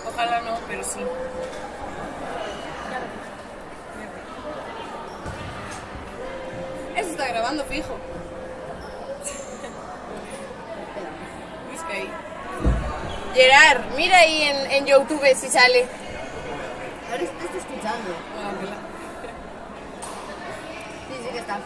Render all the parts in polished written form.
Ojalá no, pero sí. Eso está grabando fijo. Busca ahí. Gerard, mira ahí en YouTube si sale. Ahora está escuchando. Ah, vela. Sí, sí que está.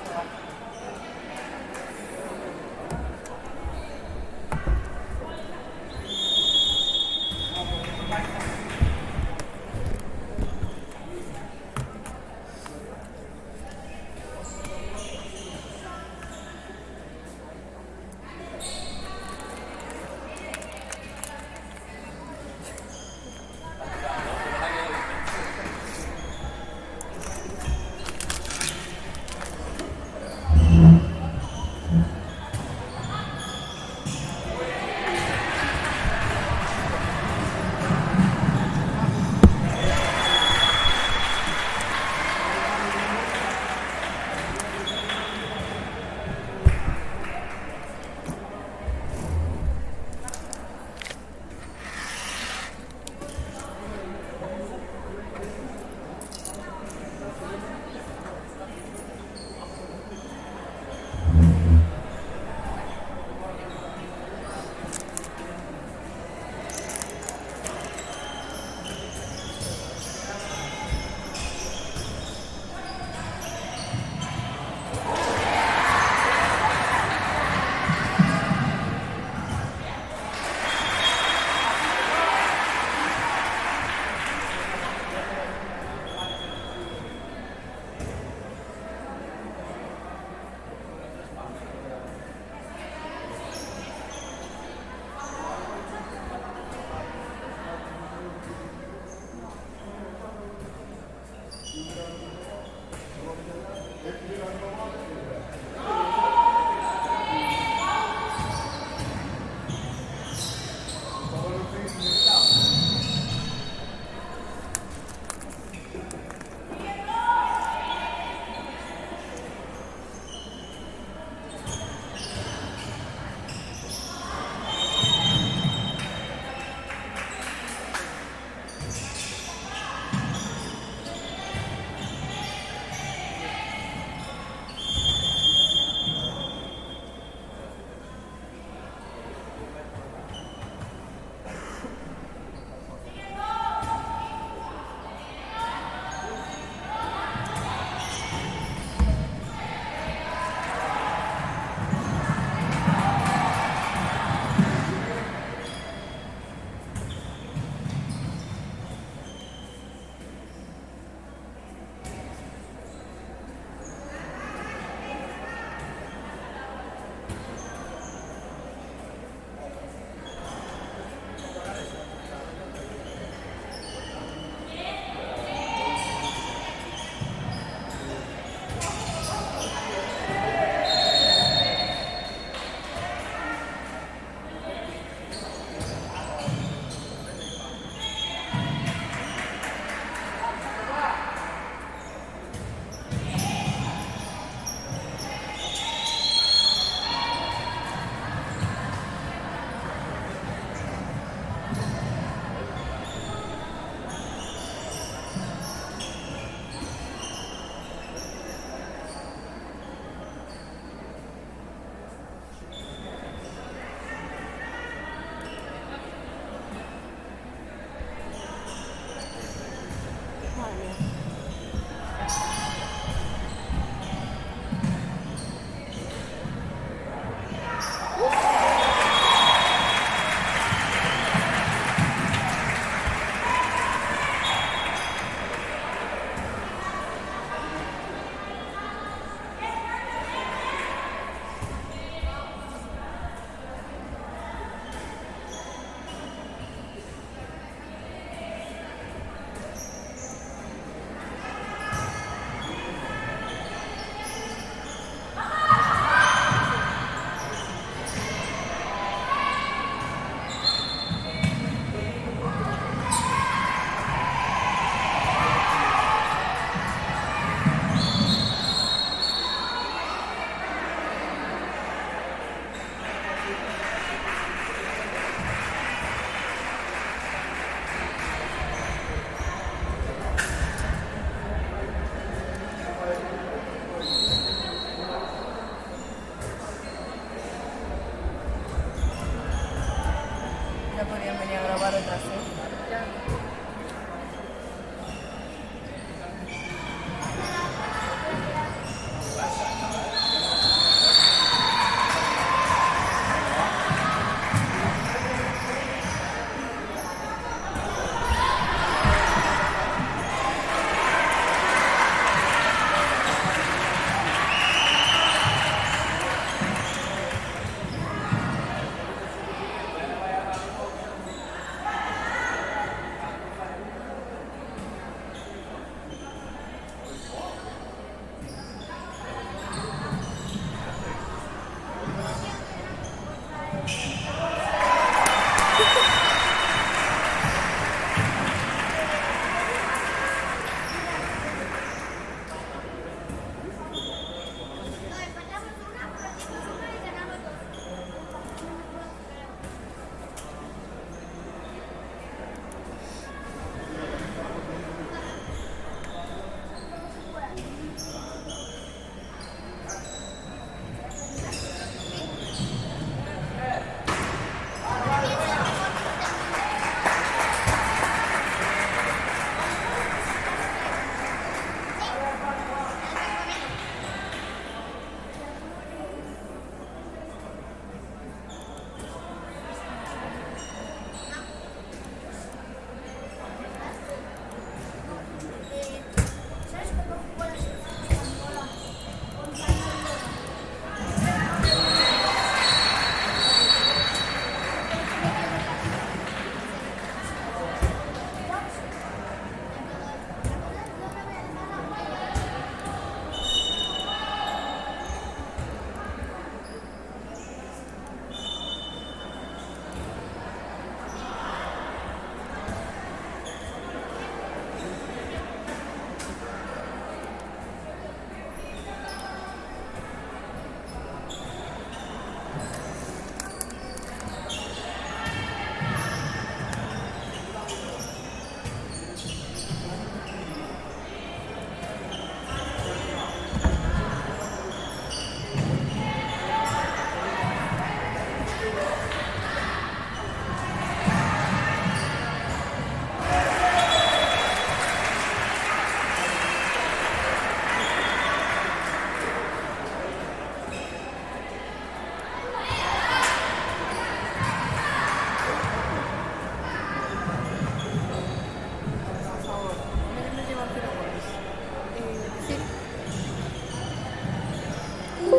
Bien,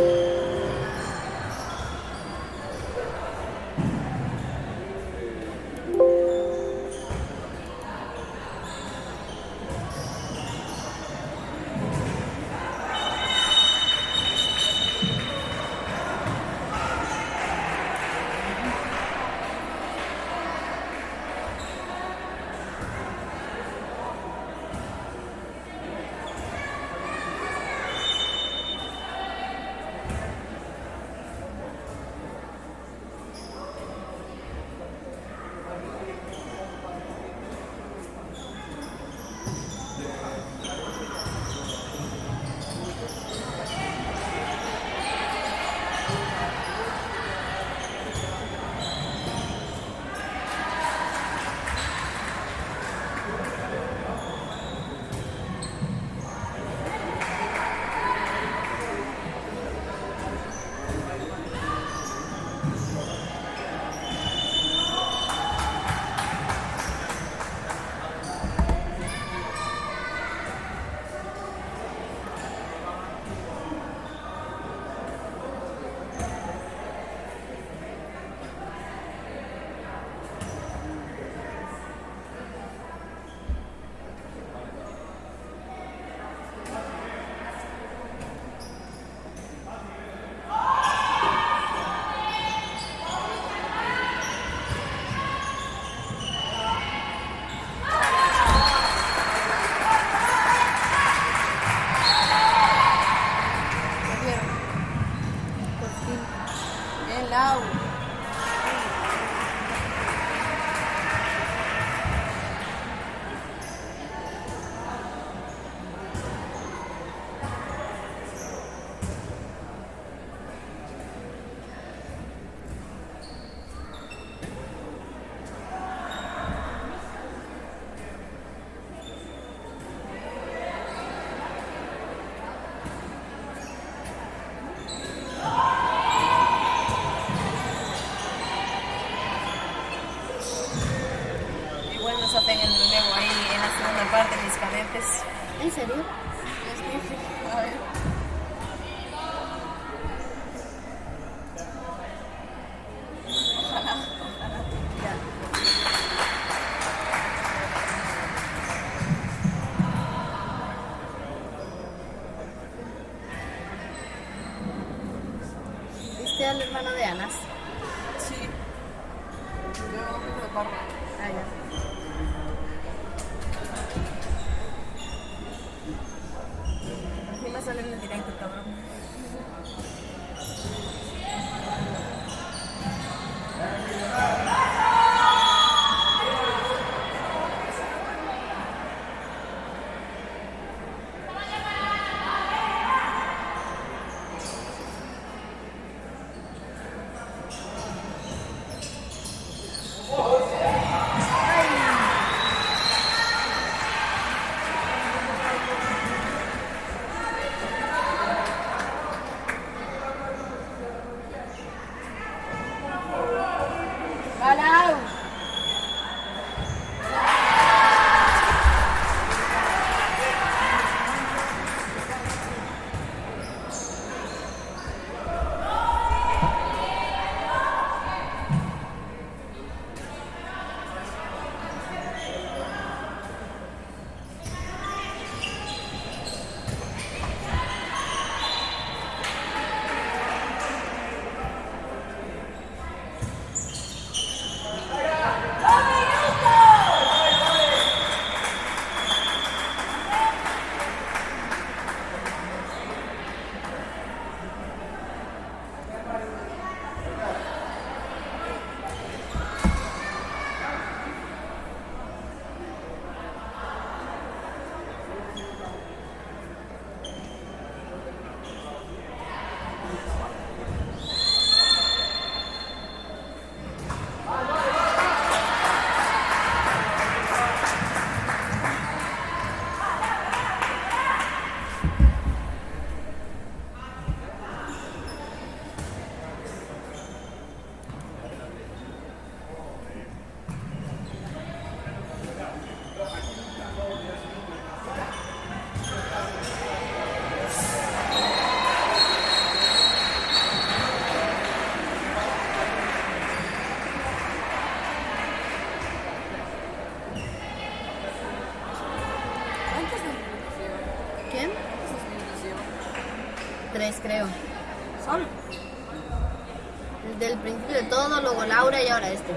Lau. Igual nos hacen el relevo ahí en la segunda parte, mis cadetes. ¿En serio? A ver. ¿Viste al hermano de Anas? Sí. Yo me preparo. Ah, ya. Encima sale en el directo, cabrón. Ay, tres, creo. ¿Son? Desde el principio de todo, luego Laura y ahora este.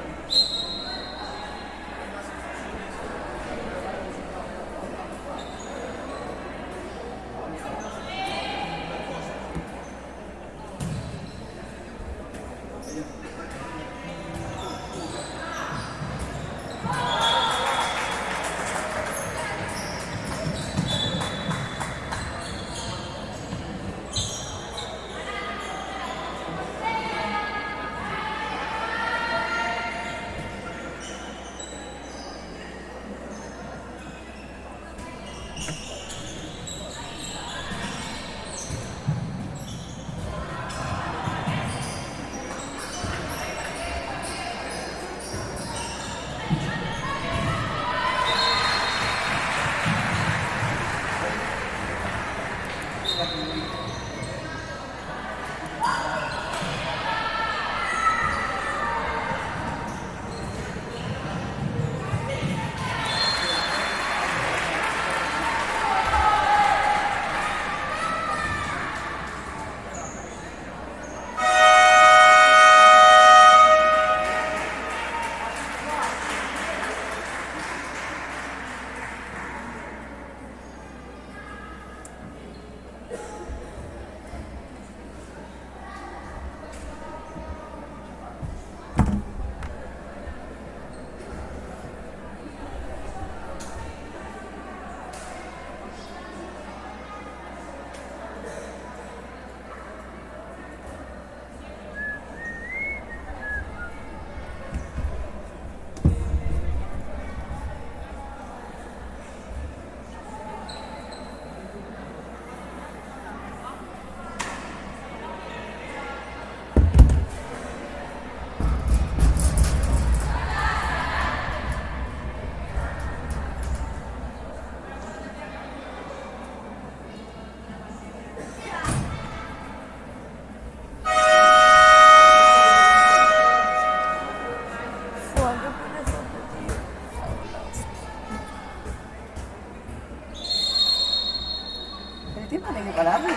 ¿Pero tiempo de que pararlo? Sí,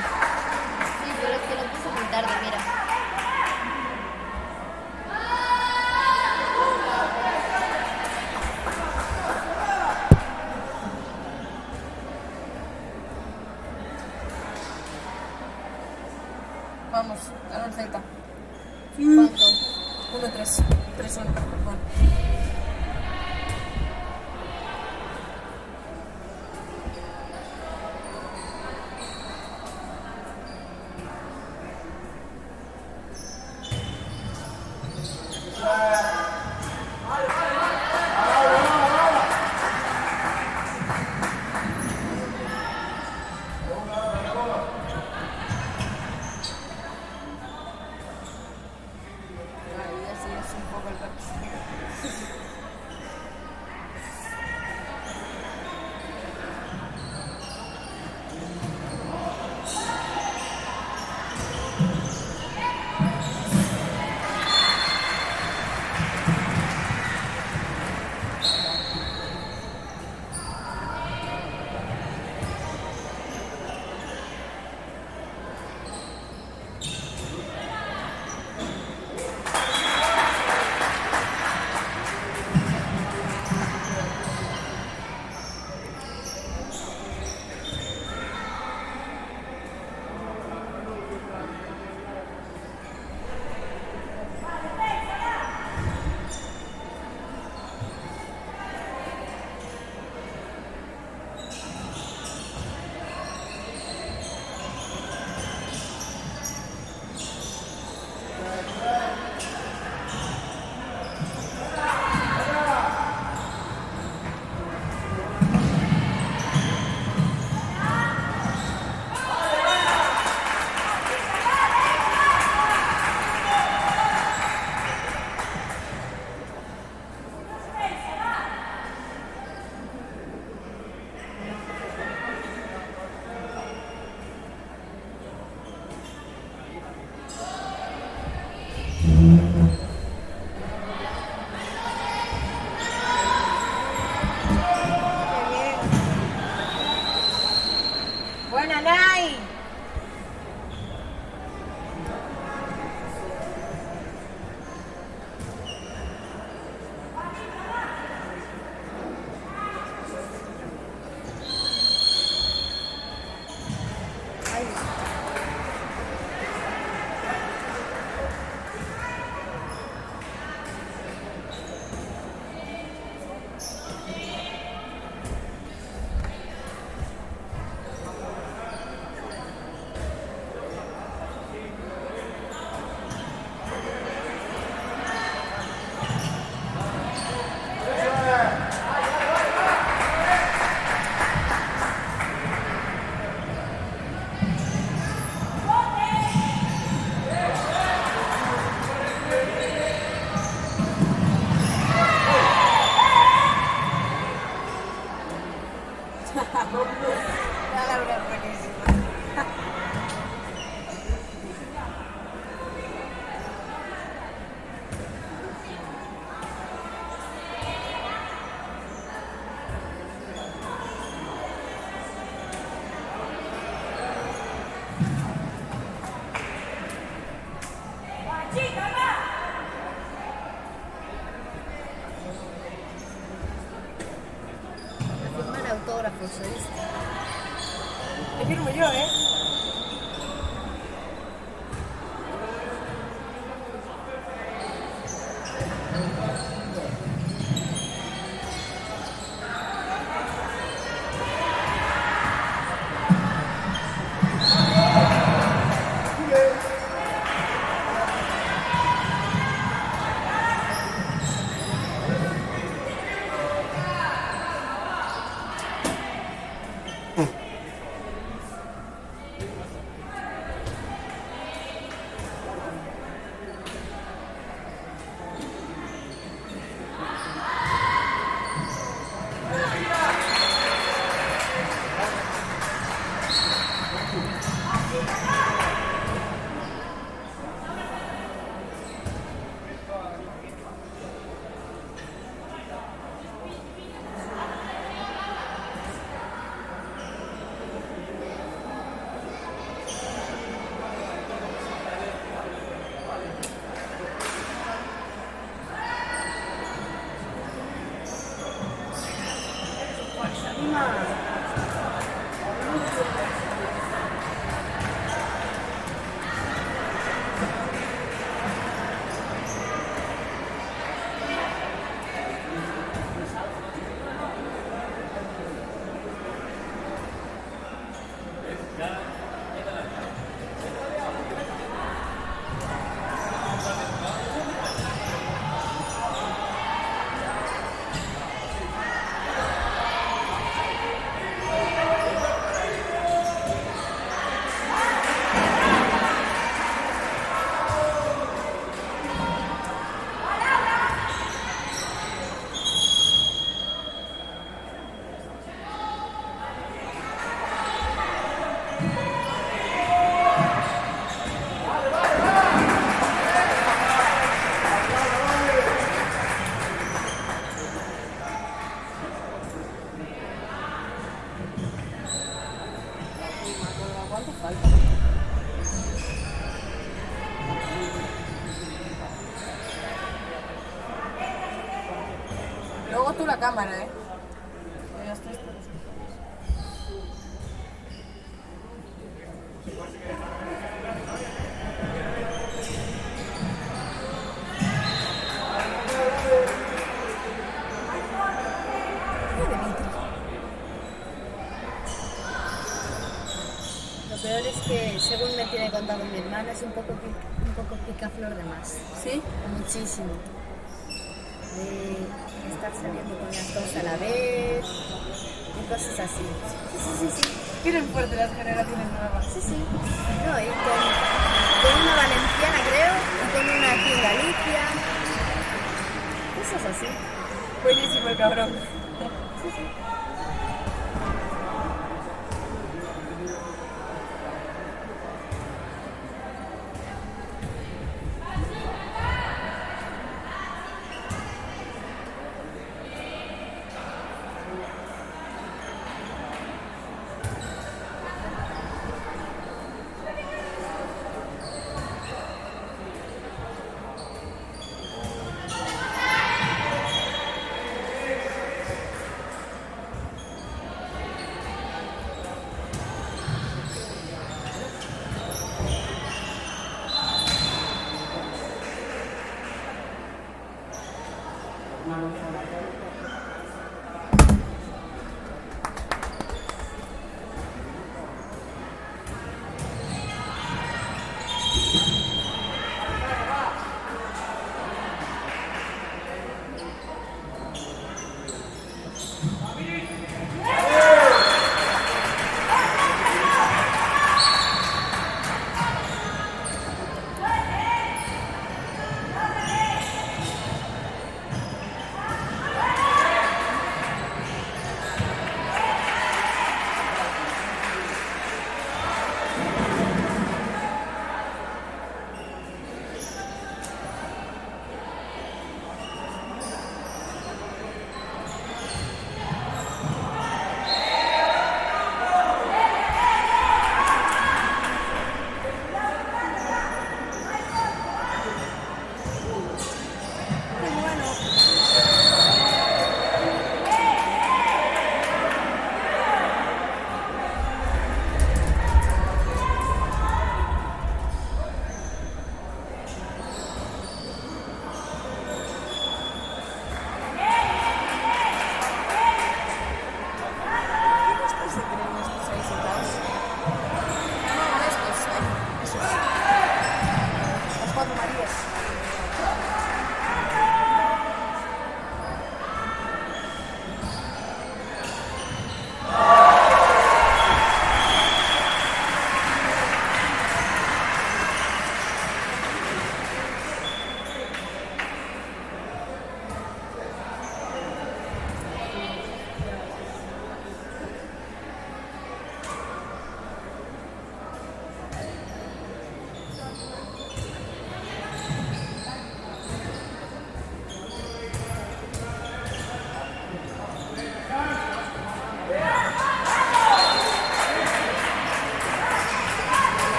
pero es que lo puse muy tarde, mira. Vamos, ganó el Celta. ¿Cuánto? 1-3. 3-1. Bueno. Ahí así es un poco el resto. Ima. ¿Cuánto falta? Luego tú la cámara, ¿eh? Ya está. Lo peor es que, según me tiene contado mi hermana, es un poco picaflor de más. ¿Sí? Muchísimo. Estar saliendo con las dos a la vez y cosas así. Sí. Tienen fuerte las generaciones nuevas. Sí. No, y con una valenciana, creo, y con una aquí en Galicia. Cosas así. Buenísimo el cabrón. Sí.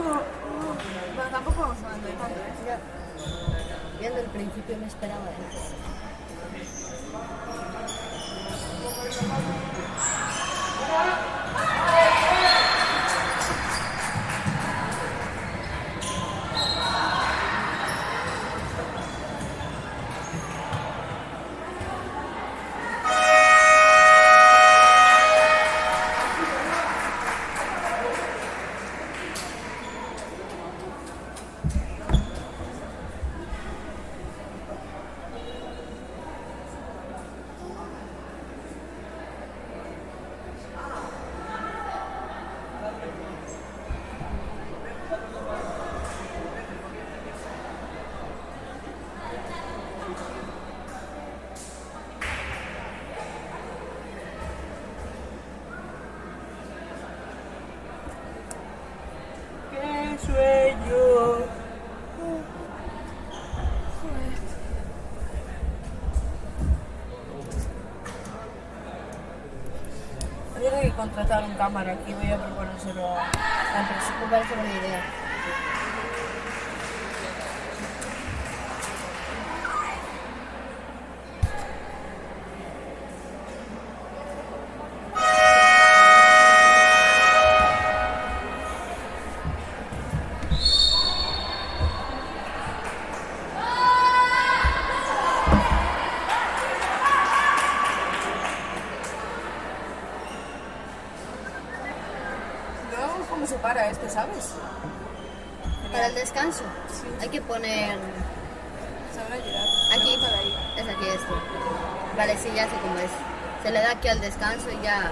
Bueno, tampoco vamos hablando de tanto, ¿eh? Ya. Viendo el principio me esperaba más. ¡Qué sueño! Tengo que contratar un cámara aquí, voy a proponérselo a la empresa. Me parece buena idea. Luego, ¿cómo se para esto, sabes? Para el descanso hay que poner Sabrá llorar. aquí, Para ahí. es aquí esto. Vale, sí, ya sé cómo es. Se le da aquí al descanso y ya.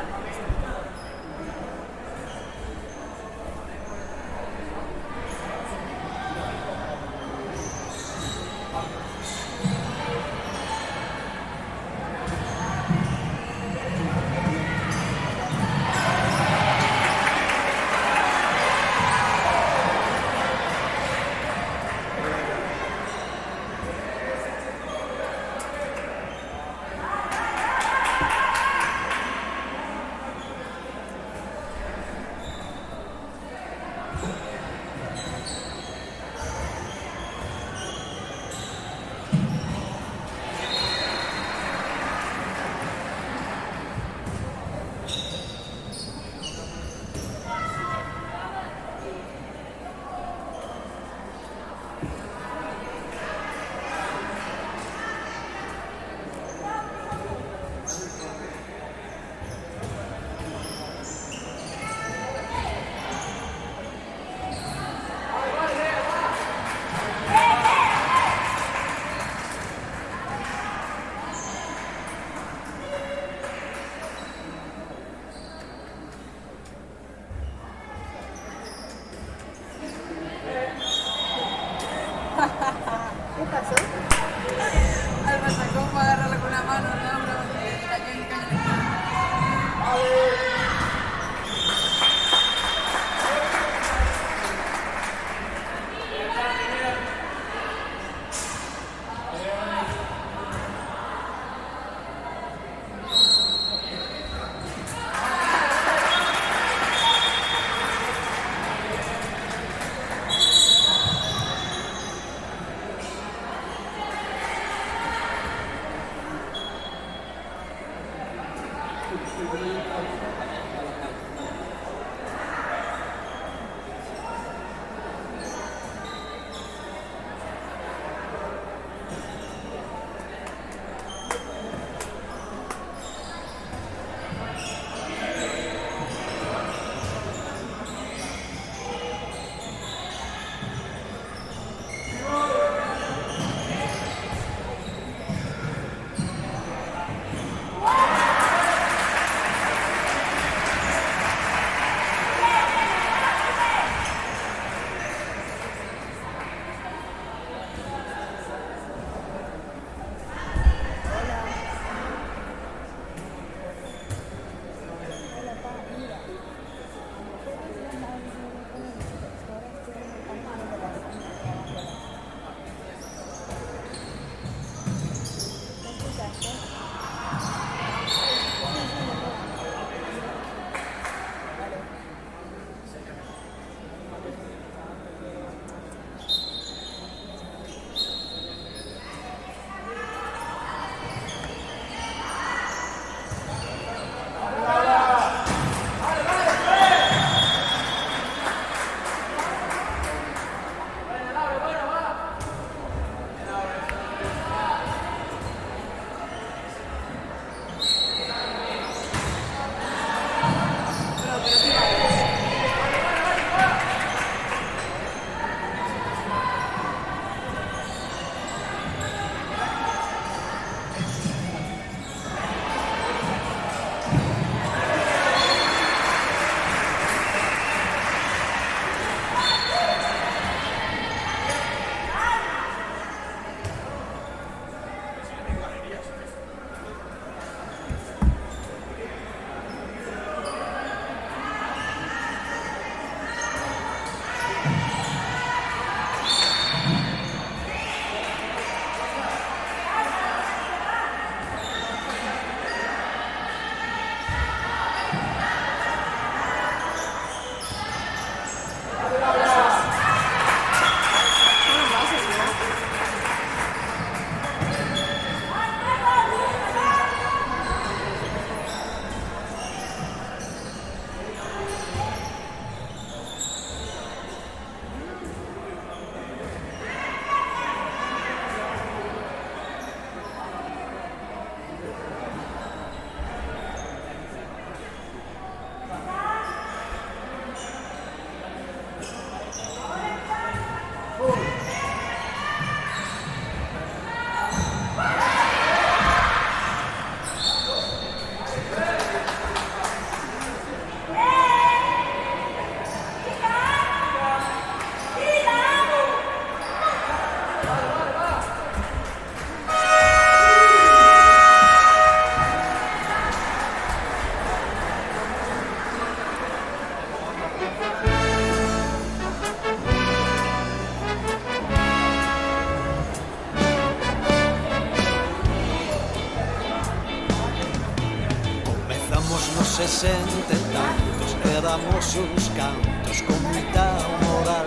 tantos éramos uns cantos con moita moral.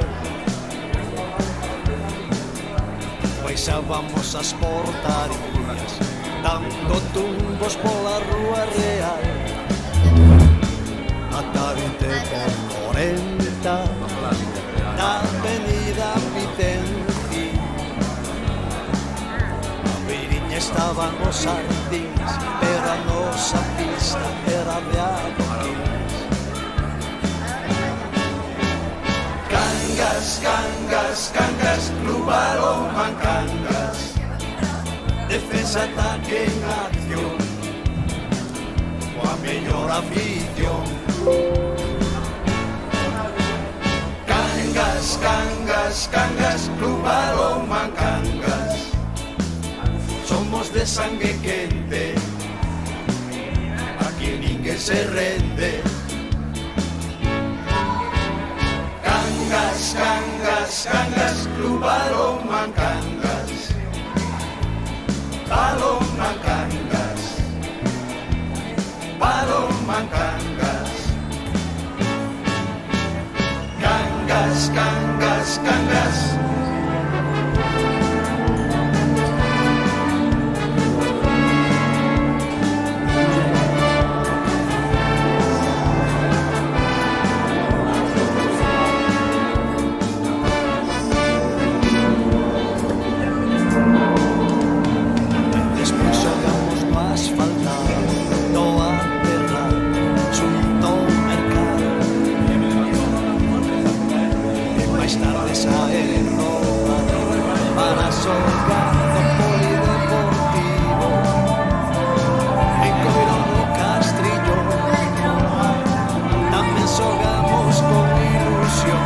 Baixábamos as portarías dando tumbos pola rúa real. Ata 20 por 40 na avenida Vicente. A beiriña estaban os sardins, pero a nosa pista era de adoquins. Cangas, cangas, cangas, Club Balonmán Cangas, defensa, ataque en acción, coa mellor afición. Cangas, cangas, cangas, Club Balonmán Cangas, somos de sangue quente, aquí ninguén se rende. Cangas, cangas, cangas, Club Balonmán Cangas, Balonmán Cangas, Balonmán Cangas. Cangas, cangas, cangas. Despois xogamos no asfaltado, no aterrar, xunto ao mercado. E máis tarde saendo para xogar no polideportivo, en Coirón do Castrillo. Tamén xogamos con ilusión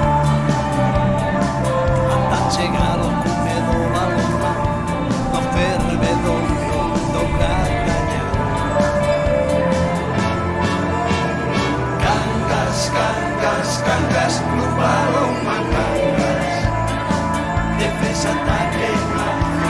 ata chegar ao cume do balonmán, no fervedoiro do Catañán. Cangas, cangas, cangas, Club Balonmán Cangas, defensa, ataque en acción.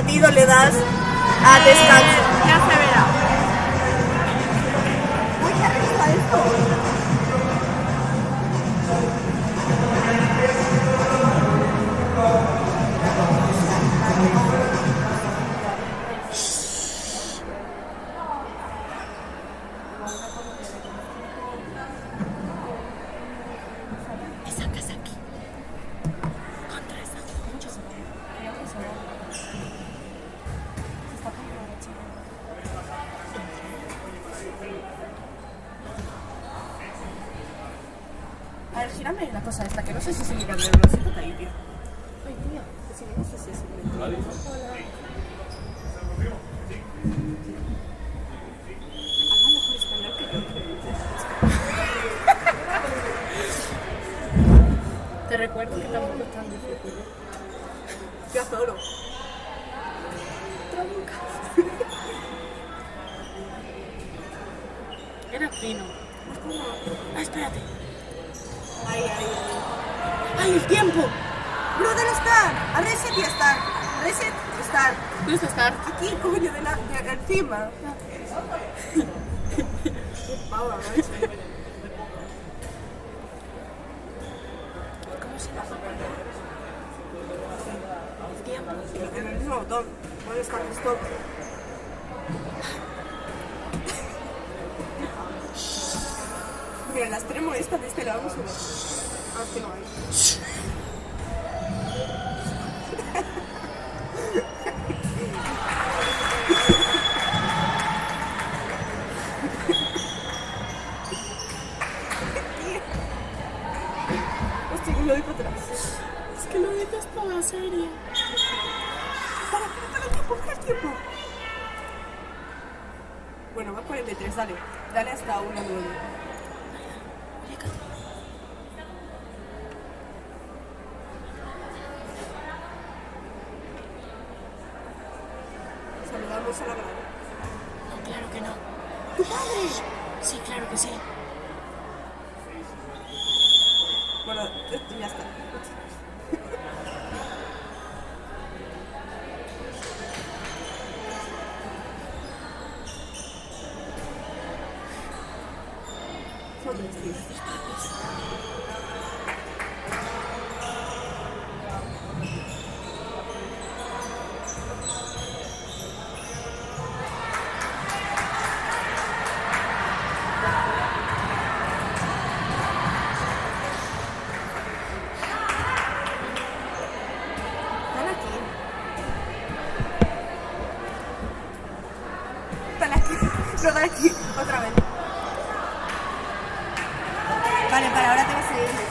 sentido le das a descanso? Ya se verá. Uy, ¿qué arriba esto? A ver, gírame la cosa esta, que no sé si se mira bien, no sé qué está ahí, tío. Ay, tía, que si no sé si es Hola. Habla mejor español que yo. Te recuerdo que tampoco es tan difícil. Yo adoro. Era fino. Ah, espérate. Ahí, ahí, ahí. ¡Ay, el tiempo! Brother, start. A reset y start. Reset, start. ¿Dónde está Star? Aquí, coño, de encima. Qué pava, macho. ¿Cómo se llama? El tiempo. En el mismo botón. ¿Dónde está el stop? Mira, la extremo esta de este lado no sube. Ah, es que no hay. Hostia, que lo doy para atrás. Es que lo dices toda seria. Para el tiempo, para el tiempo. Bueno, va 43, dale. Dale hasta 1:09. Saludamos a la grada. No, claro que no. ¡Tu padre! Sí, claro que sí. Bueno, ya está. Son 3 tíos. Están aquí. Están aquí. No, están aquí. Otra vez. Vale, para ahora te va a salir el mensaje.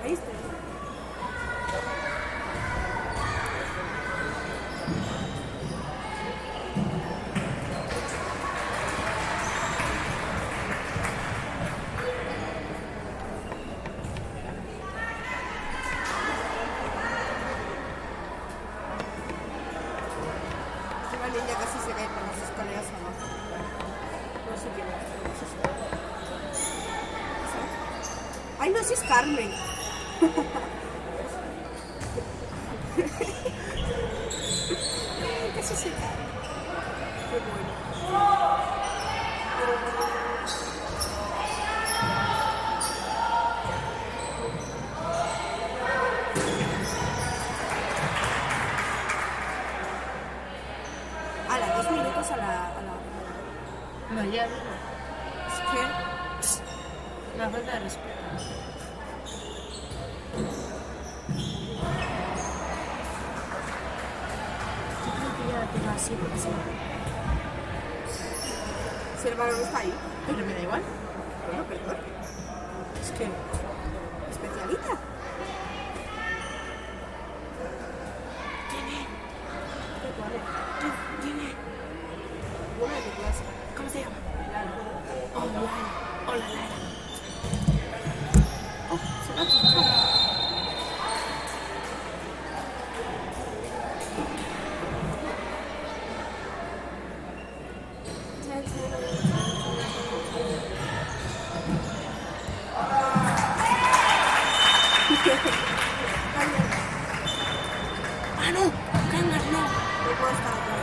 Ahí está. Una niña casi se cae por las escaleras abajo. No sé quién es. Ay, no, si es Carmen. Casi se cae. Qué bueno. A las 2 minutos a la... No, ya. Es que... Una falta de respeto. Yo creo que ya pero así porque sí. Si el balón está ahí. Pero me da igual. Bueno, perdón. Es que... Especialita. ¿Quién es? Una de tu clase. ¿Cómo se llama? Lara. Oh, Lara. Hola, Lara. Oh, se va a chuchar. Ah, no. Kangar, no. No puedo estar acá.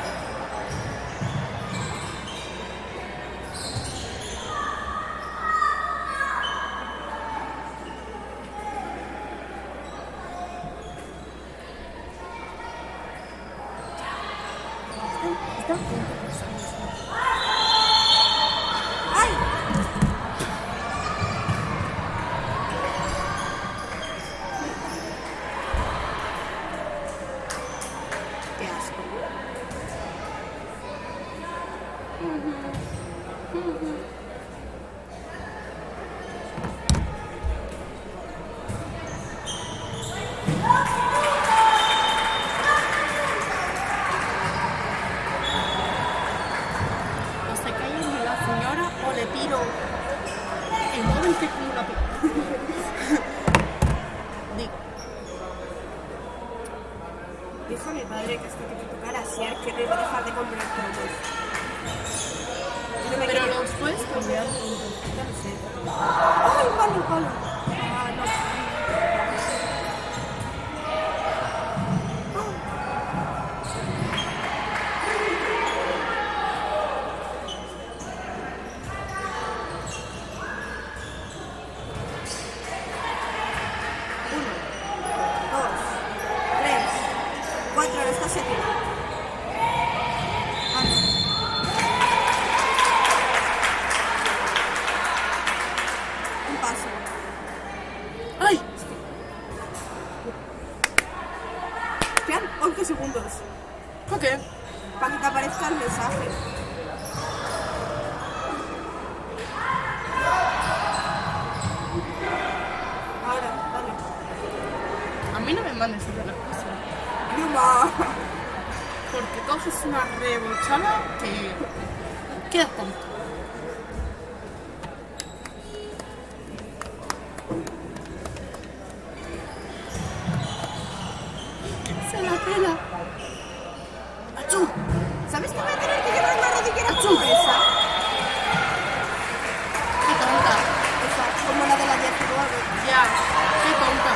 ¡Ay! ¡Qué asco! O se cae de la señora o le tiro el móvil que es como una pica. Dijo mi padre que hasta que te tocara ayer que te iba a dejar de comprar polvos. No me Pero quería- los puedes cambiar. Ya lo sé. ¡Ay, palo, palo! Ah, no. Uno, dos, tres, cuatro, ahora está séptima. Ah, no. Un paso. ¡Ay! Quedan 11 segundos ¿Por qué? para que te aparezca el mensaje. Ahora, dale. A mí no me mandes a hacer las cosas. Yuma. Porque coges una rebochada que quedas tonto. Se la pela. ¡Achú! ¿Sabes que voy a tener que llevar una rodillera ¡Achú! como esa? ¡Qué tonta! Esa, como la de la 19. Ya, qué tonta.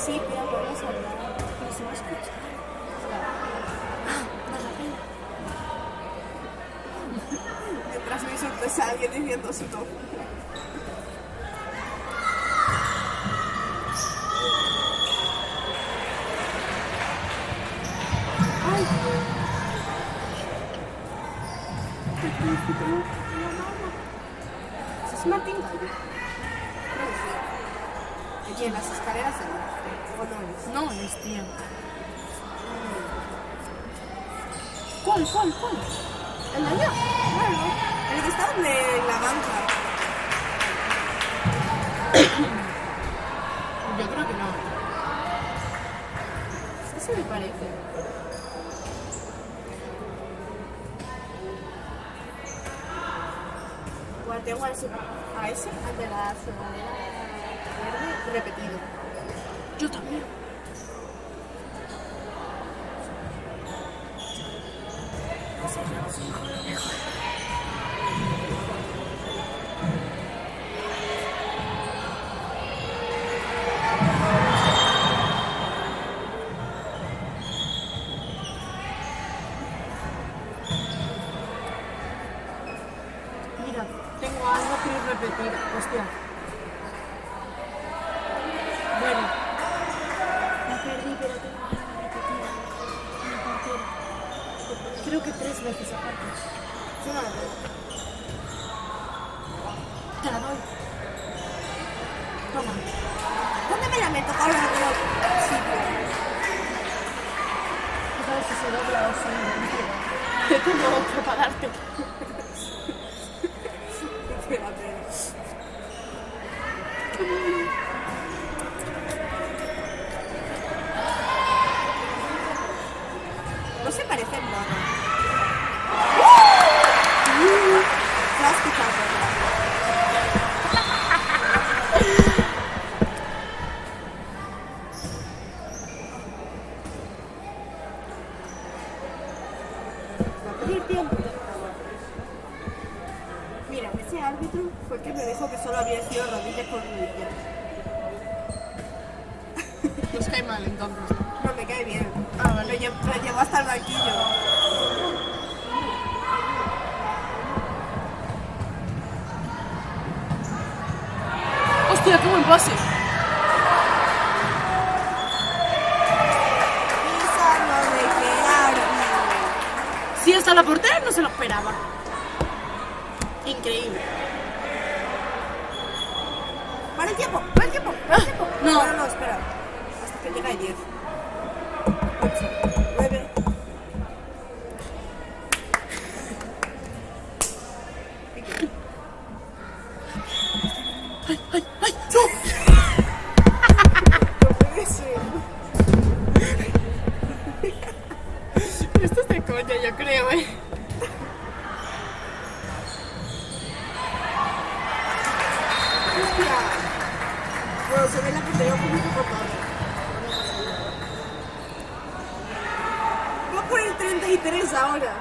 Sí, pero podemos hablar. Pero se va a escuchar. Mientras me sorpresa alguien diciendo su top. Ay. Qué príncipe, la mamá. ¿Ese es Martín Gallo? Creo que sí. Aquí en las escaleras del norte. ¿O no es? No es, tía. ¿Cuál? ¿El de allá? Claro. El que está en la banca. Yo creo que no. Eso me parece. Igual tengo a ese, al de la sudadera verde repetido. Yo también. Mira, tengo algo que repetir. Hostia. Bueno, me perdí. creo que 3 veces aparte. Yo no la tengo. Te la doy. Toma. ¿Dónde me la meto? Ahora no tengo sitio. A ver si se dobla o se dobla. Te tengo otro para darte. Espérate. No se parecen nada. ¿Lo has escuchado? Va a pedir tiempo. Mira, ese árbitro fue el que me dijo que solo había sido rodillas con rodillas. Nos cae mal entonces. No me cae bien. Ah, vale. Lo llevo hasta el banquillo. ¡Hostia, qué buen pase! Pisa no me quedaron. Si hasta la portera no se lo esperaba. Increíble. ¡Para el tiempo! ¡Para el tiempo! ¡Para el tiempo! No. No, no, espera. Hasta que llegue a 10. 8, 9. ¡Ay, ay, ay! ¡No! No puede ser. Esto es de coña, yo creo, Hostia. Bueno, se ve la portería un poquito cortada. Va por el 33 ahora.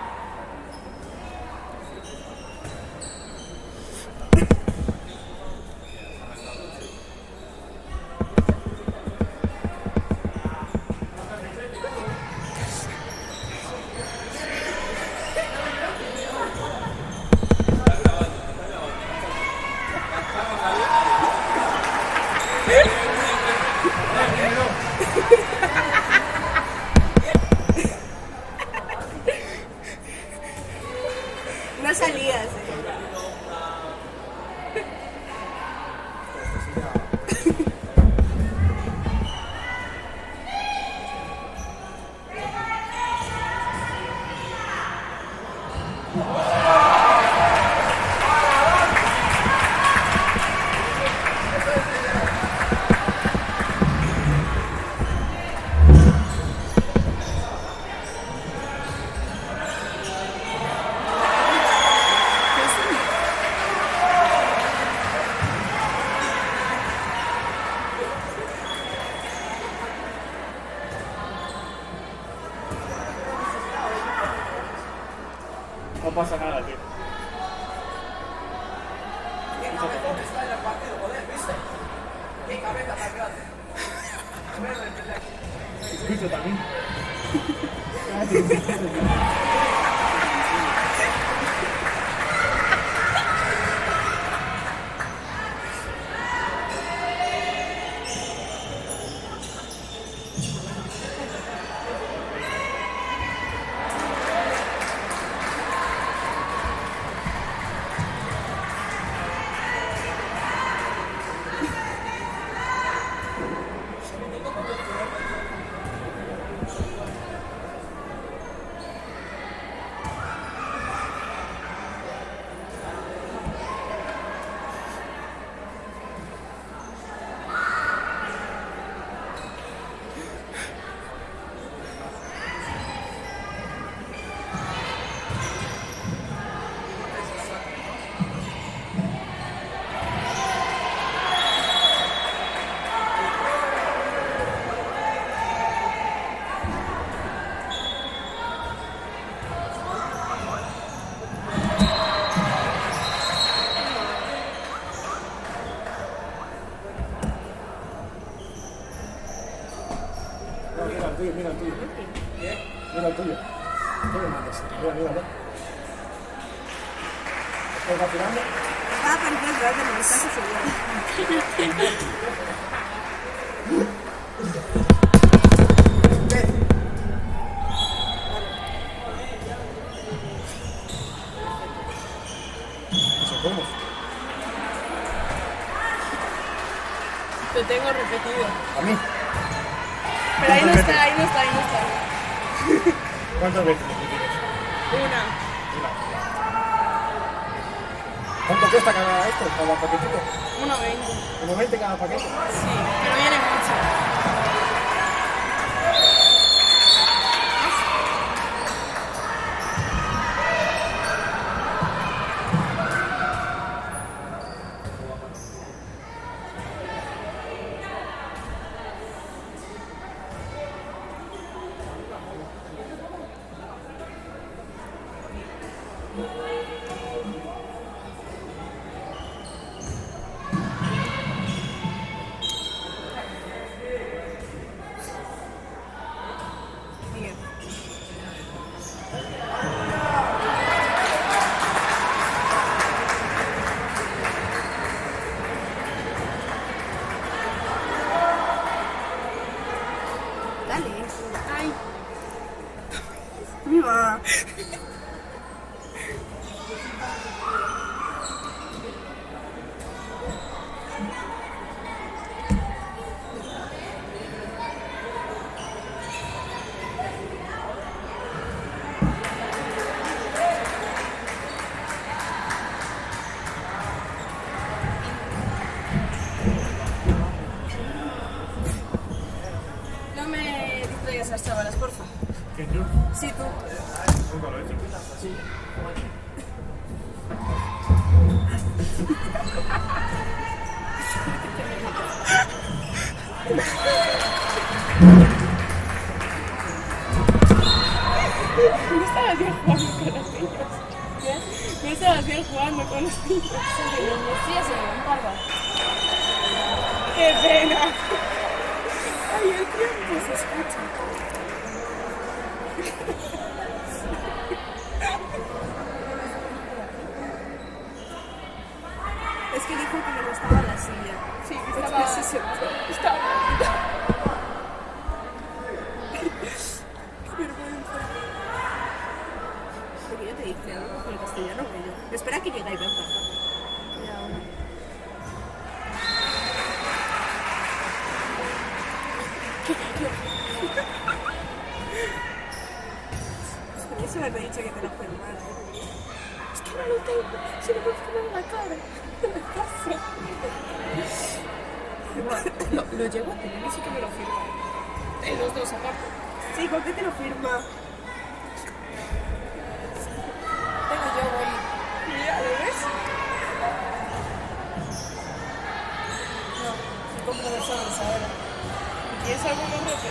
No salías. No pasa nada, tío. Escucho también. Mira el tuyo. Mira el tuyo. ¿Qué me mandas? Mira, míralo. ¿Estás vacilando? Estaba pensando que me estás seguro. ¿Cuántas veces lo tienes? Una. Una. ¿Cuánto cuesta cada paquetito? 1,20. 1,20 cada paquete. Sí, pero viene mucho. Bien. Dale. Ay, Viva. no me distraigas a las chavalas, porfa. ¿Quién yo? Sí, tú. Nunca lo he hecho. No estabas bien jugando con los niños. ¿Qué? No estabas bien jugando con los niños. Sí, ya se lo emparda. ¡Qué pena! Ay, el tiempo se escucha. Es que dijo que le gustaba la silla. Sí, que Entonces, estaba... sí, Estaba... Qué vergüenza. Porque yo te dije algo con el castellano que yo. Espera que llegue y venga. Ya, bueno. Por eso me he dicho que te lo firmara. Es que no lo tengo. Se lo puedo firmar en la cara. ¿Qué me pasa? Lo llevo a tener y sí que me lo firma. En los dos aparte. Sí, ¿con qué te lo firma? Tengo yo boli. Mira, ¿lo ves? No, me compro de sobres ahora. ¿Tienes alguno roto?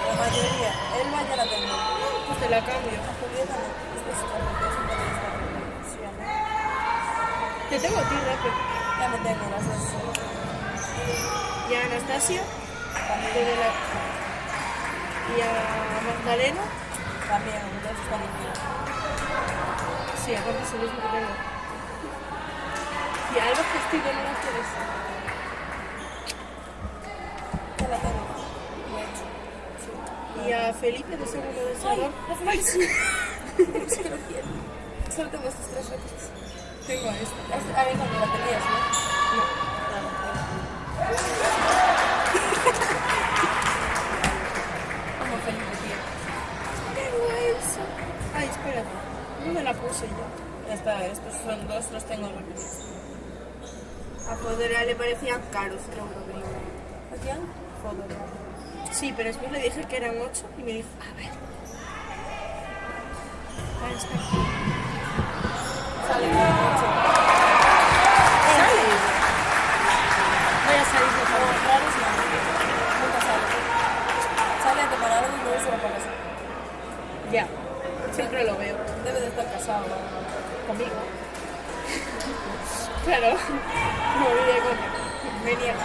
La mayoría. El ya la tengo. Pues te la cambio. Julieta no. Es de esta, porque es un poco de esta. Sí, a ver. Te tengo a ti, Raquel. Ya me tengo las dos. Y a Anastasia. También. Y a Magdalena. También, dos están en mí. Sí, aparte es el mismo que tengo. Y a Alba Castillo no la quieres. Ya la tengo. Y a Felipe de segundo de salón. Ay, sí. Es que lo quiero. Solo tengo estos tres retos. Tengo a esta. A ver, cuando la tenías, ¿no? Como Felipe, tío. Tengo eso. Ay, espérate. No me la puse yo. Ya está, estos son dos, los tengo repetidos. A Fodora le parecían caros, creo que digo. ¿A quién? Fodor. Sí, pero después le dije que eran 8 y me dijo, a ver. Ah, espera. Sale con mucho. Sale. Voy a salir de favor, raros no. Nunca sale. Sale a tomar algo y luego se va para casa. Ya. Siempre lo veo. Debe de estar casado, ¿no? Conmigo. Claro. No vive con. Venía.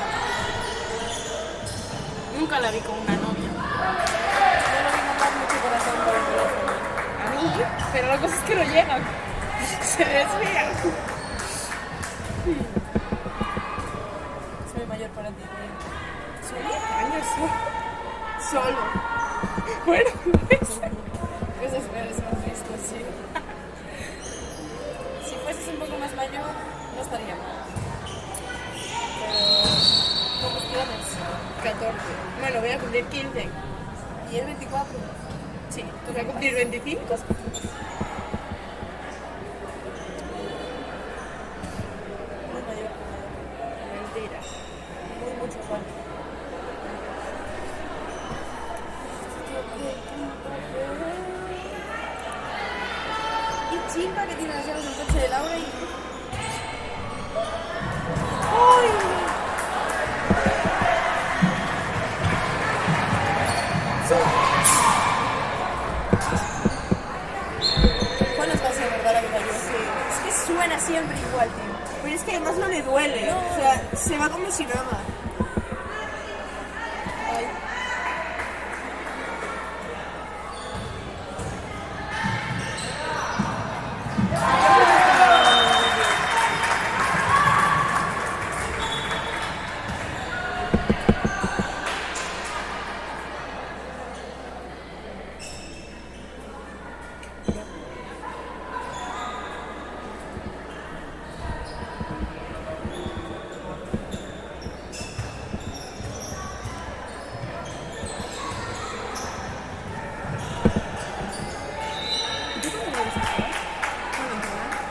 Nunca la vi con una novia. Yo lo vi mandar mucho corazón por el teléfono. A mí. Pero la cosa es que no llegan. Se desvían. Soy mayor para ti. Son 10 años solo. Bueno, pues. Cosas peores hemos visto, sí. Si fueses un poco más mayor, no estaría mal. Pero, ¿cuántos tienes? 14. Bueno, voy a cumplir 15. ¿Y el 24? Sí, tú vas a cumplir 25. Muy mayor. Mentira. Muy mucho igual. Y chimpa que tiene las llaves del coche de Laura y... Fue nuestra de verdad la que cayó. Es que suena siempre igual, tío. Pero es que además no le duele. No. O sea, se va como si nada. Ay.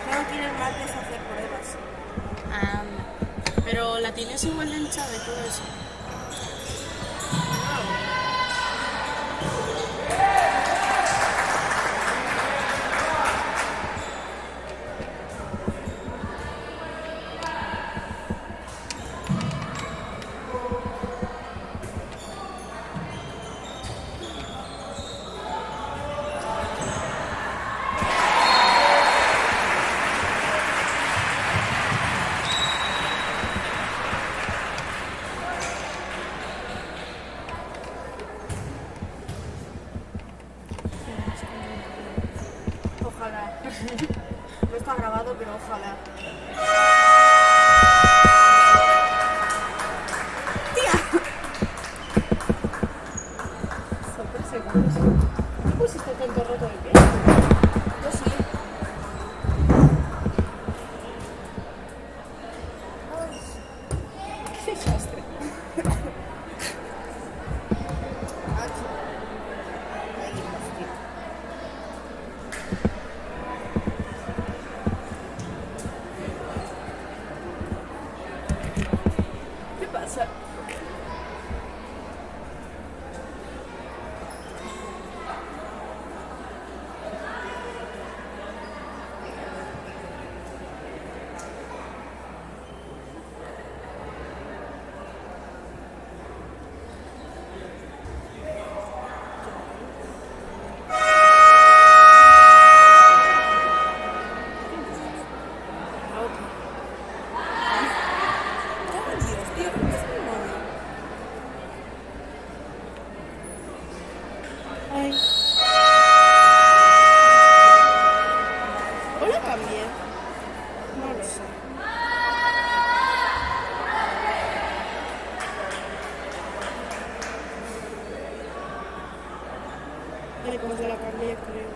Tengo que ir el martes a hacer pruebas. Pero la tienes igual de hinchada y todo eso. Ojalá. No está grabado, pero ojalá. ¡Tía! Súper seguros. ¿Qué pusiste tanto roto de pie? Yo sí. Qué desastre. Aquí. Ahí, hostia. ¿Qué pasa? Ay. ¿O la cambié? No lo sé. Ay, como que la cambié, creo.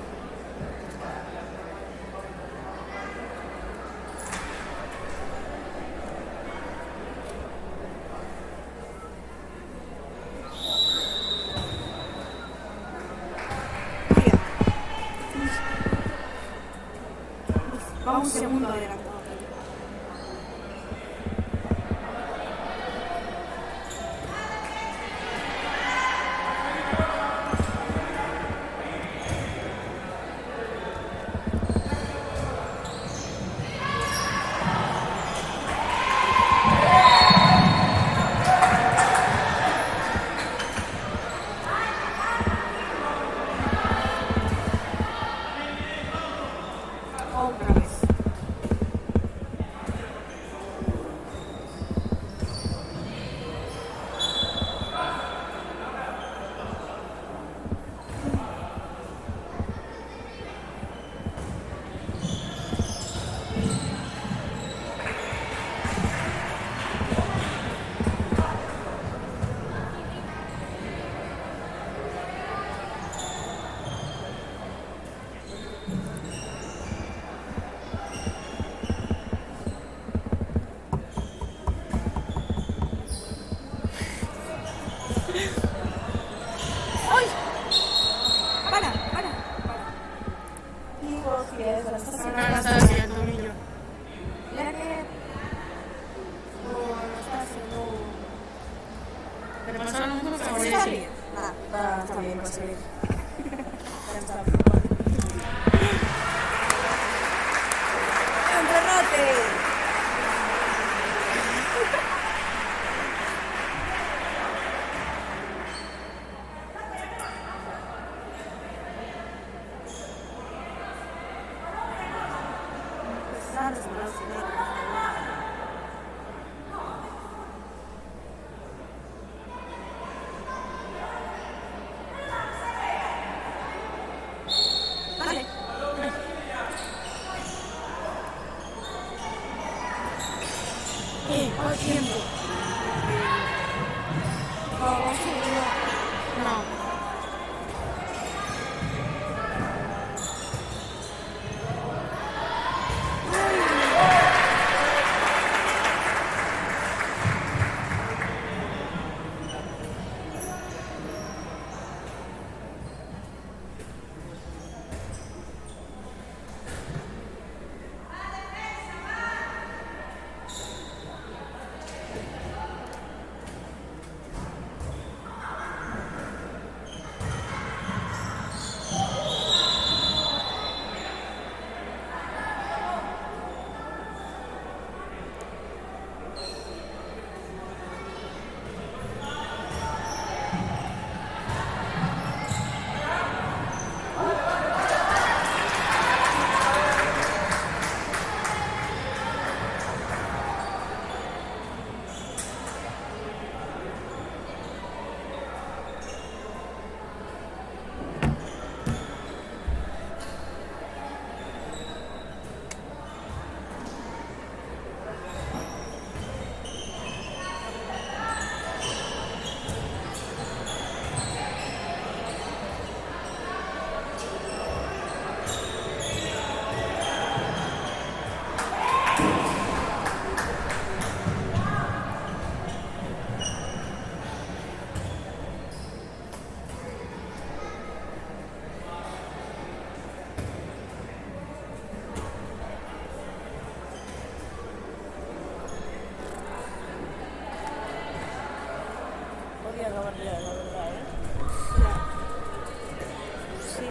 Tía. Vamos un segundo adelantado. Otra vez. que es la estación. Ahora está hacia el tomillo. Mira que... No, no está haciendo... Pero pasaron un poco Está favorece. bien. Está bien, va a salir. ¡Enterrate! Vale. ¿Cuál tiempo? Vamos, sí, No. podía acabar ya, la verdad, ¿eh? Sí.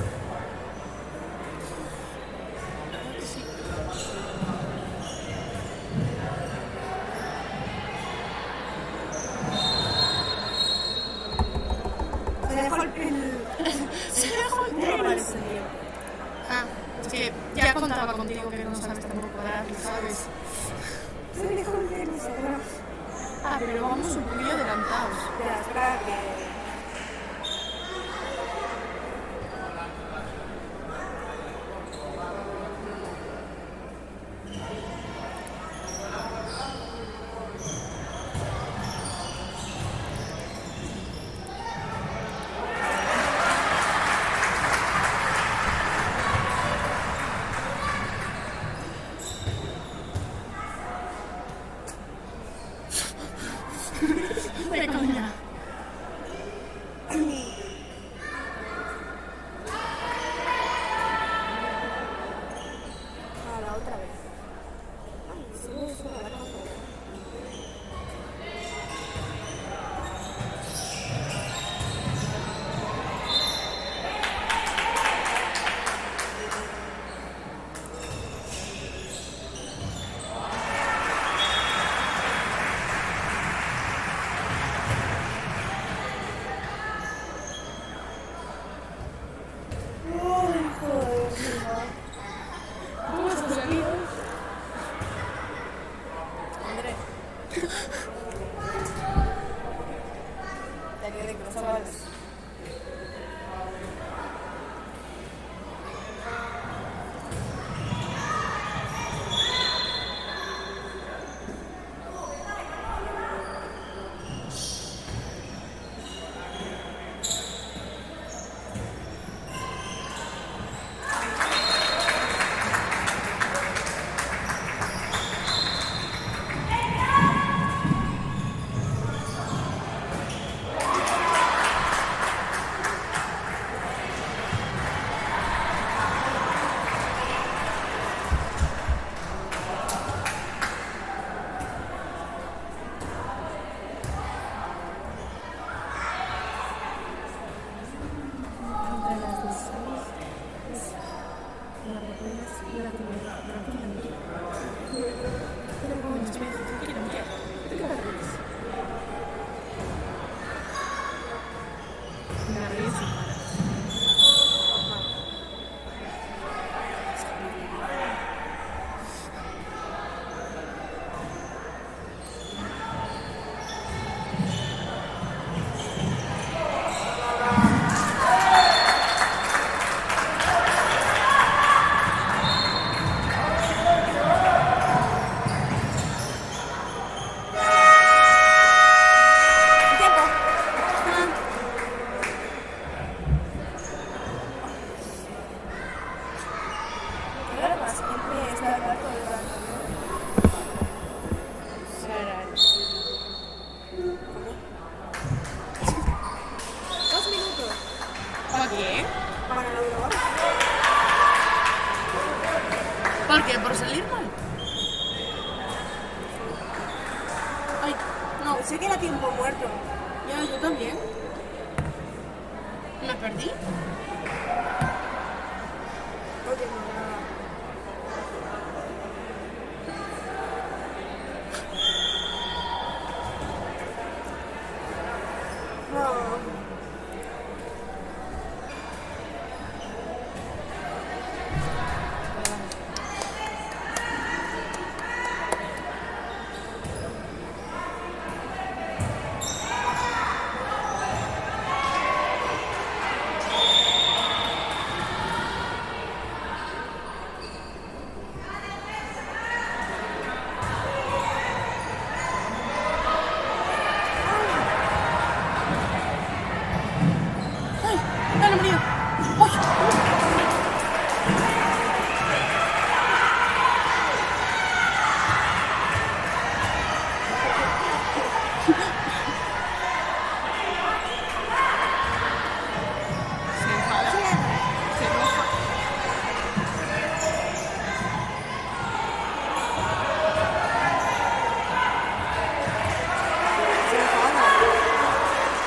Se dejó el ¿Qué parece, tío? Ah, es que ya contaba contigo que no sabes tampoco darle, ¿sabes? Se dejó el tenis atrás. Ah, pero vamos un poquillo adelantados. Espera, espera, que... De coña. ¿Por qué? ¿Por salir mal? Ay, no. Pensé que era tiempo muerto. Ya, yo también. ¿Me perdí? No tengo nada. No. ¡Ay! ¡Dale, María! ¡Ay! Se enfada. Se enoja.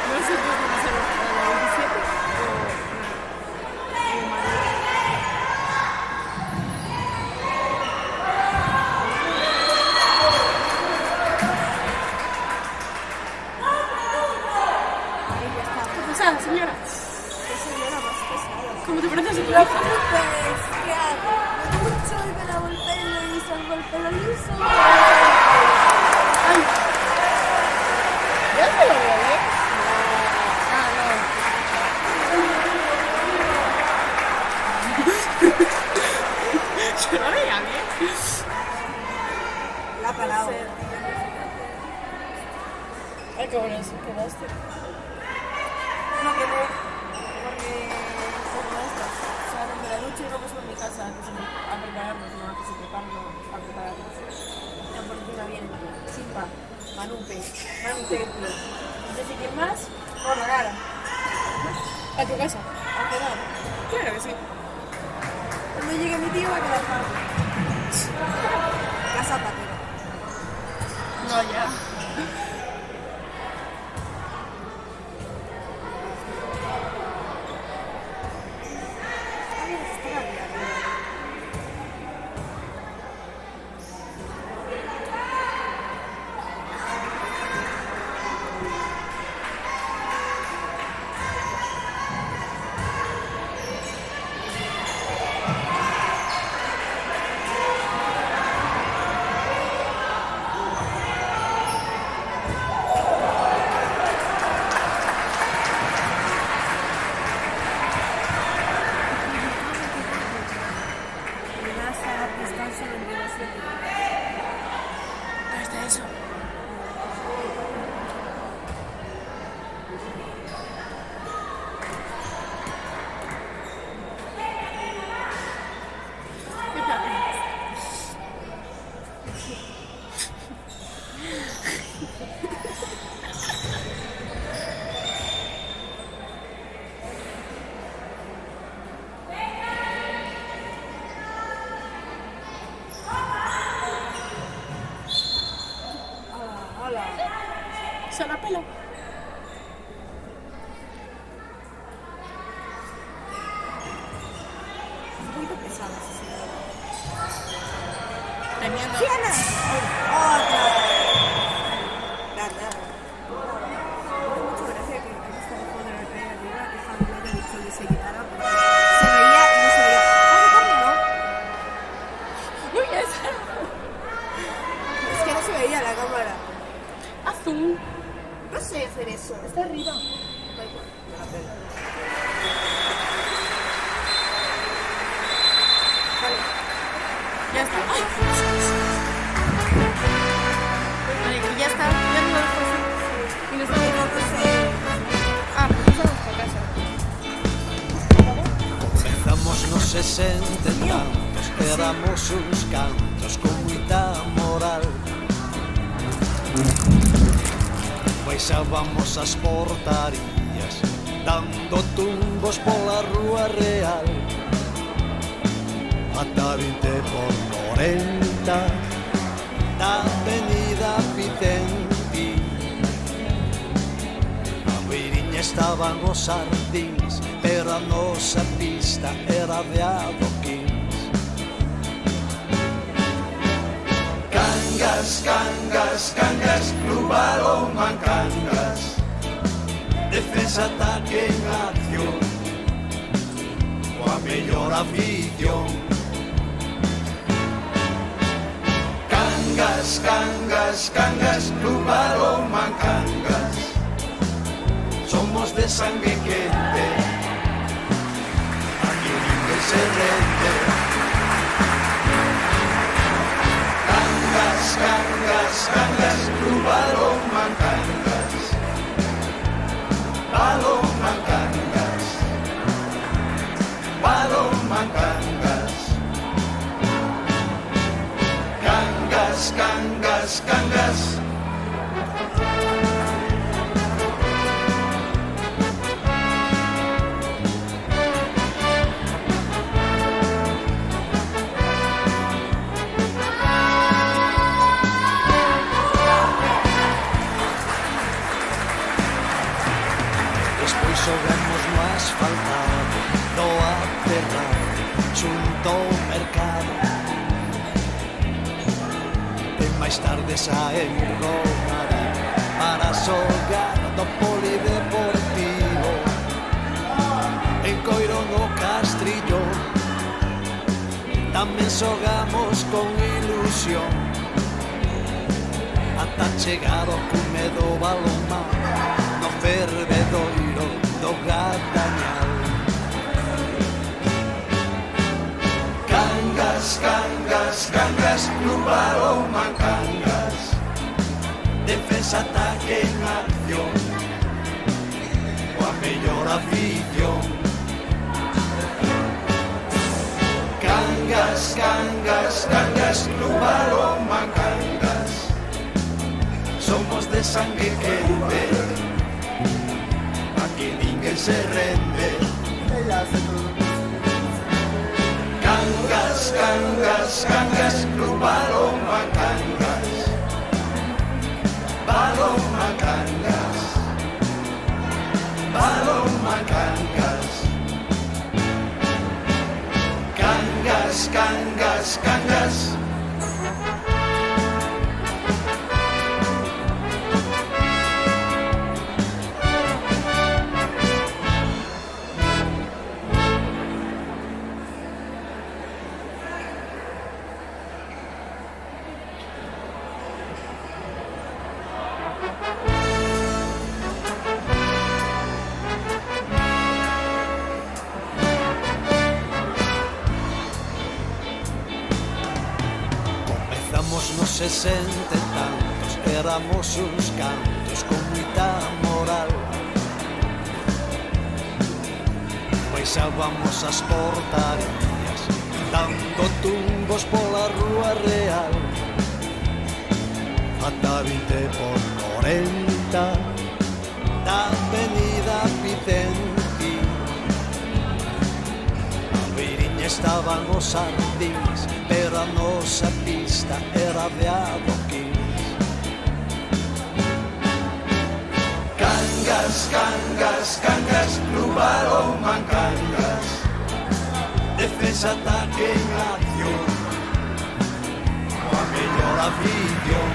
No sé yo cómo se enoja. ¿La 27 o Madrid? ¿Qué pasa, señora? Qué señora más pesada. ¿Cómo te pareces a tu No te hija? preocupes, ¿qué hago? Mucho y me lavo el pelo y salgo el pelo liso. Ay. ¿Ya te lo veo bien? Ah, no. Yo lo veía bien. La palabra. Ay, qué bueno, sí, quedaste. No, que no. Porque son nuestras. Salen de la ducha y luego son a mi casa a prepararnos, ¿no? A que se preparan a prepararnos. Ya por encima viene Simpa, Manupe, Manu Tecno. No sé quién más. Por la cara. ¿A tu casa? A quedar. Claro que sí. Cuando llegue mi tío va a quedar fácil. Casa patera. No, ya. A ver, está la vida. Descanso del 27. ¿Dónde está eso? ¿Qué tal? Hola. ¿Se la pela? Un poquito pesada, sí, sí. Teniendo... ¡Siena! ¡Otra! Gana. Me hace mucha gracia que esta de poder rey arriba dejando lo que dicho que se quitara porque se veía y no se veía. ¡Ah, no! Uy, esa. Es que no se veía la cámara. Azul. No sé hacer eso. Está arriba. Da igual, me la pela. Vale. Ya está. ¡Ay! Vale, y ya está. Ya no lo dejo así. Y nos vamos. Ah, pues nos vamos para casa. Empezamos nos 60 e tantos, éramos uns cantos con moita moral. Baixábamos as portarías, dando tumbos pola rúa real. Ata 20 por 40 da avenida Vicente. A beiriña estaban os sardins, pero a nosa pista era de adoquins. Cangas, cangas, cangas, Club Balonmán Cangas. Defensa, ataque en acción, coa mellor afición. Cangas, cangas, cangas, Club Balonmán Cangas. Somos de sangre quente, aquí ninguén se rende. Cangas, cangas, cangas, Club Balonmán Cangas. Balonmán Cangas. Balonmán Cangas. Cangas, cangas, cangas. Despois xogamos no asfaltado do aterrado xunto ao mercado. E máis tarde saemos do Madrid para xogar do polideportivo en Coiro no Castrillo. Tamén xogamos con ilusión ata chegar ao cume do balonmán no fervedoiro do Gatañal. Cangas, cangas, cangas, Club Balonmán Cangas. Defensa, ataque en acción, coa mellor afición. Cangas, cangas, cangas, Club Balonmán Cangas. Somos de sangre quente, aquí ninguén se rende. Cangas, cangas, cangas, Club Balonmán Cangas. Balonmán Cangas. Balonmán Cangas. Cangas, cangas, cangas. Comezamos nos 60 e tantos, éramos uns cantos con moita moral. Baixábamos as portarías, dando tumbos pola rúa real. Ata 20 por 40 da avenida Vicente. A beiriña estaban os sardins, pero a nosa pista era de adoquins. Cangas, cangas, cangas, Club Balonmán Cangas. Defensa, ataque en acción, mellor afición.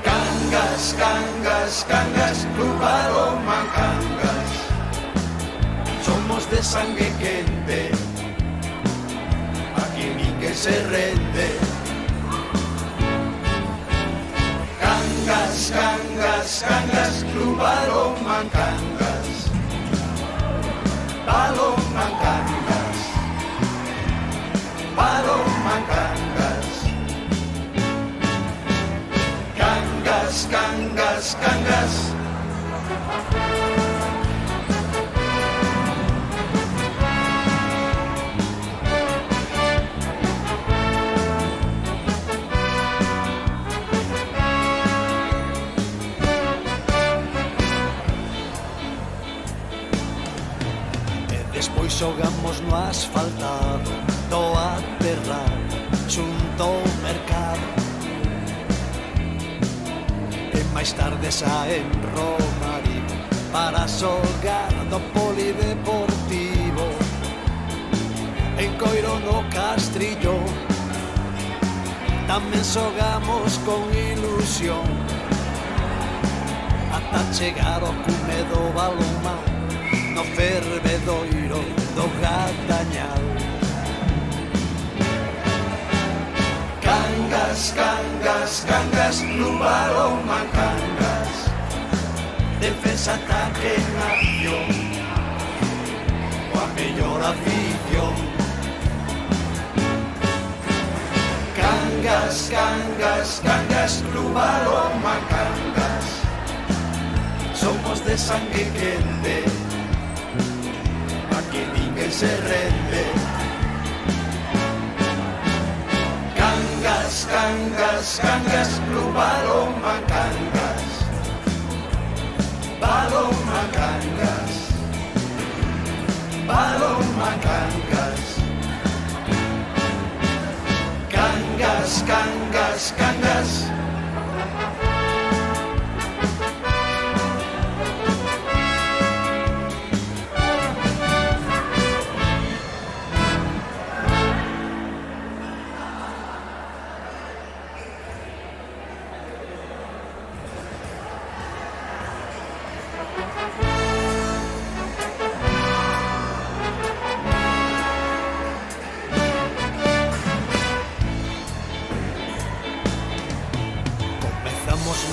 Cangas, Cangas, Cangas, Club Balonmán Cangas. Somos de sangue quente, aquí ninguén se rende. Cangas, Cangas, Cangas, Club Balonmán Cangas. Balonmán Cangas. Balonmán Cangas. Cangas, Cangas, Cangas. Despois xogamos no asfaltado do aterrar xunto ao mercado. E máis tarde xa en Romario para xogar no polideportivo. En Coiro no Castrillo tamén xogamos con ilusión ata chegar ao cume do balonmán no fervedoiro do Gatañal. Cangas, Cangas, Cangas, no Balonmán Cangas. Defensa, ataque en acción, coa mellor afición. Cangas, Cangas, Cangas, no Balonmán Cangas. Somos de sangue quente, aquí ninguén se rende. Cangas, Cangas, Cangas, Club Balonmán Cangas. Balonmán Cangas. Balonmán Cangas. Cangas, Cangas, Cangas.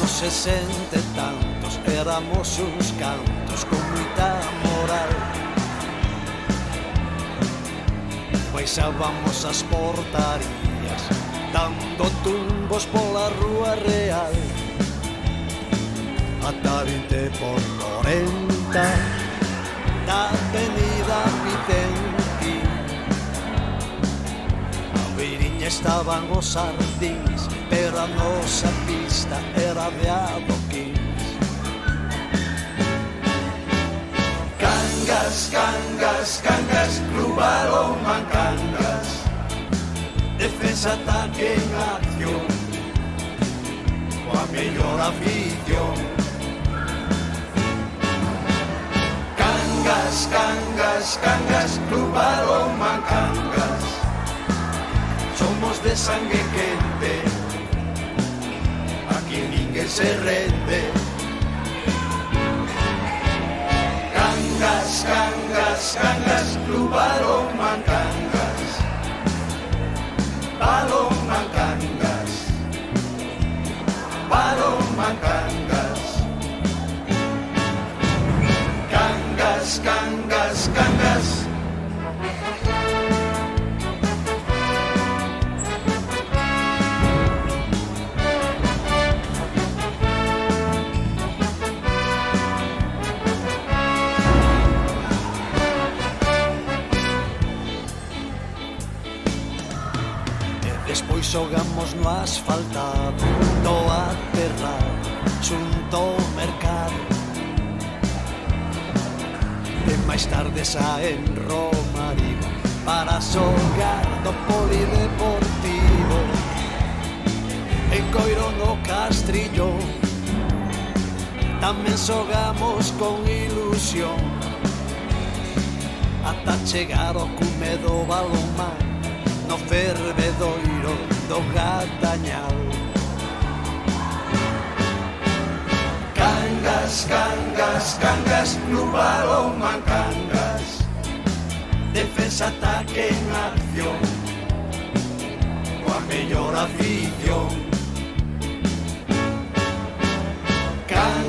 Nos 60 e tantos éramos uns cantos con moita moral. Baixábamos as portarías dando tumbos pola rúa real. Ata 20 por 40 da avenida Vicente. A beiriña estaban os sardins, pero a nosa pista era de adoquins. Cangas, Cangas, Cangas, Club Balonmán Cangas. Defensa, ataque en acción, coa mellor afición. Cangas, Cangas, Cangas, Club Balonmán Cangas. Somos de sangue quente, aquí ninguén se rende. Cangas, Cangas, Cangas, Club Balonmán Cangas. Balonmán Cangas. Balonmán Cangas. Cangas, Cangas, Cangas. Despois xogamos no asfaltado do aterrar xunto ao mercado. E máis tarde xa en Romario para xogar no polideportivo. En Coiro no Castrillo tamén xogamos con ilusión ata chegar ao cume do balonmán, no fervedoiro do Gatañal. Cangas, cangas, cangas, no balón Cangas, defensa, ataque en acción, coa mellor afición.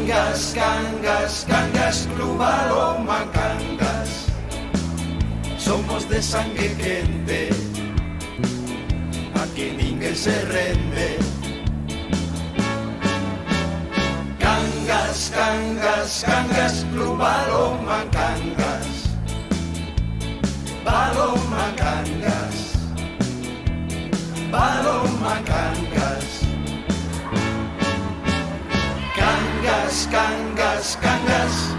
Cangas, cangas, cangas, Club Balón Cangas, somos de sangue quente, aquí ninguén se rende. Cangas, cangas, cangas, Club Balón Cangas, Balón Cangas, Balón Cangas. Cangas, cangas, cangas.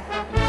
Thank you.